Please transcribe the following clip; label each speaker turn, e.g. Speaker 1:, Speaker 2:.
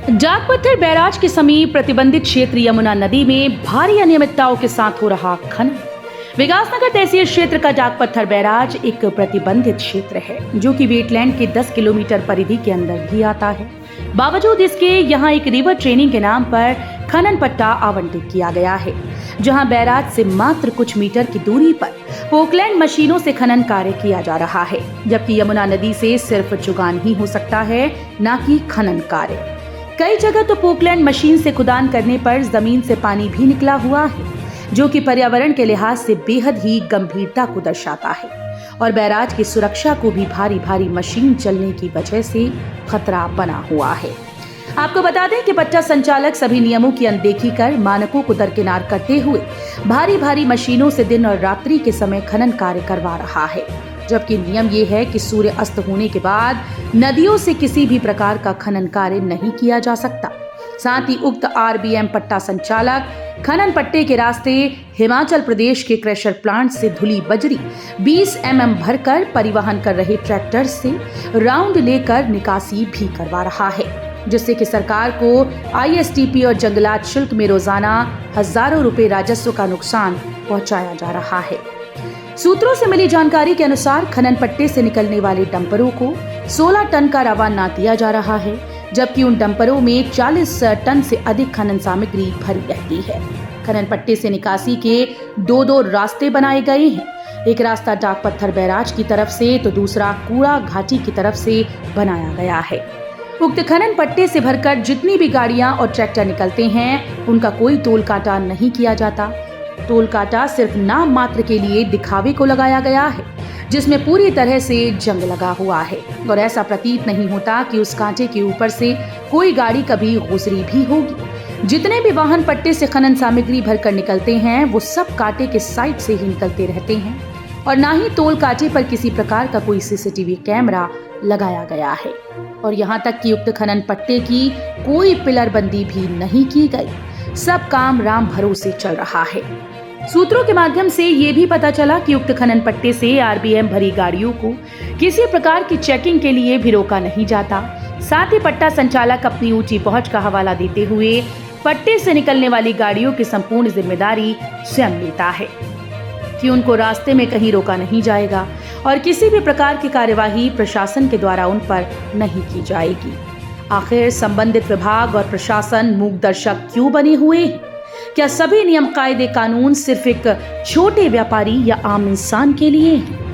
Speaker 1: जाग पत्थर बैराज के समीप प्रतिबंधित क्षेत्र यमुना नदी में भारी अनियमितताओं के साथ हो रहा खनन। विकासनगर तहसील क्षेत्र का जाग पत्थर बैराज एक प्रतिबंधित क्षेत्र है जो कि वेटलैंड के 10 किलोमीटर परिधि के अंदर भी आता है। बावजूद इसके यहाँ एक रिवर ट्रेनिंग के नाम पर खनन पट्टा आवंटित किया गया है, जहां बैराज से मात्र कुछ मीटर की दूरी पर पोकलैंड मशीनों से खनन कार्य किया जा रहा है, जबकि यमुना नदी से सिर्फ चुगान ही हो सकता है, न कि खनन कार्य। कई जगह तो पोकलैंड मशीन से खुदान करने पर जमीन से पानी भी निकला हुआ है, जो कि पर्यावरण के लिहाज से बेहद ही गंभीरता को दर्शाता है और बैराज की सुरक्षा को भी भारी मशीन चलने की वजह से खतरा बना हुआ है। आपको बता दें कि पट्टा संचालक सभी नियमों की अनदेखी कर मानकों को दरकिनार करते हुए भारी मशीनों से दिन और रात्रि के समय खनन कार्य करवा रहा है, जबकि नियम ये है कि सूर्य अस्त होने के बाद नदियों से किसी भी प्रकार का खनन कार्य नहीं किया जा सकता। साथ ही उक्त आरबीएम पट्टा संचालक खनन पट्टे के रास्ते हिमाचल प्रदेश के क्रशर प्लांट से धुली बजरी 20 mm भरकर परिवहन कर रहे ट्रैक्टर से राउंड लेकर निकासी भी करवा रहा है, जिससे कि सरकार को आईएसटीपी और जंगलात शुल्क में रोजाना हजारों रुपए राजस्व का नुकसान पहुंचाया जा रहा है। सूत्रों से मिली जानकारी के अनुसार खनन पट्टे से निकलने वाले डंपरों को 16 टन का रवाना दिया जा रहा है, जबकि उन डंपरों में 40 टन से अधिक खनन सामग्री भरी रहती है। खनन पट्टे से निकासी के दो रास्ते बनाए गए हैं। एक रास्ता जाग पत्थर बैराज की तरफ से तो दूसरा कूड़ा घाटी की तरफ से बनाया गया है। उक्त खनन पट्टे से भरकर जितनी भी गाड़ियां और ट्रैक्टर निकलते हैं, उनका कोई टोल काटा नहीं किया जाता। टोल काटा सिर्फ नाम मात्र के लिए दिखावे को लगाया गया है, जिसमें पूरी तरह से जंग लगा हुआ है और ऐसा प्रतीत नहीं होता कि उस कांटे के ऊपर से कोई गाड़ी कभी गुजरी भी होगी। जितने भी वाहन पट्टे से खनन सामग्री भरकर निकलते हैं, वो सब कांटे के साइड से ही निकलते रहते हैं और ना ही टोल कांटे पर किसी प्रकार का कोई सीसीटीवी कैमरा लगाया गया है। और यहाँ तक कि उक्त खनन पट्टे की कोई पिलरबंदी भी नहीं की गई। सब काम राम भरोसे चल रहा है। सूत्रों के माध्यम से ये भी पता चला कि उक्त खनन पट्टे से आरबीएम भरी गाड़ियों को किसी प्रकार की चेकिंग के लिए भी रोका नहीं जाता। साथ ही पट्टा संचालक अपनी ऊंची पहुंच का हवाला देते हुए पट्टे से निकलने वाली गाड़ियों की संपूर्ण जिम्मेदारी स्वयं लेता है कि उनको रास्ते में कहीं रोका नहीं जाएगा और किसी भी प्रकार की कार्यवाही प्रशासन के द्वारा उन पर नहीं की जाएगी। आखिर संबंधित विभाग और प्रशासन मूक दर्शक क्यों बने हुए हैं? क्या सभी नियम कायदे कानून सिर्फ एक छोटे व्यापारी या आम इंसान के लिए हैं?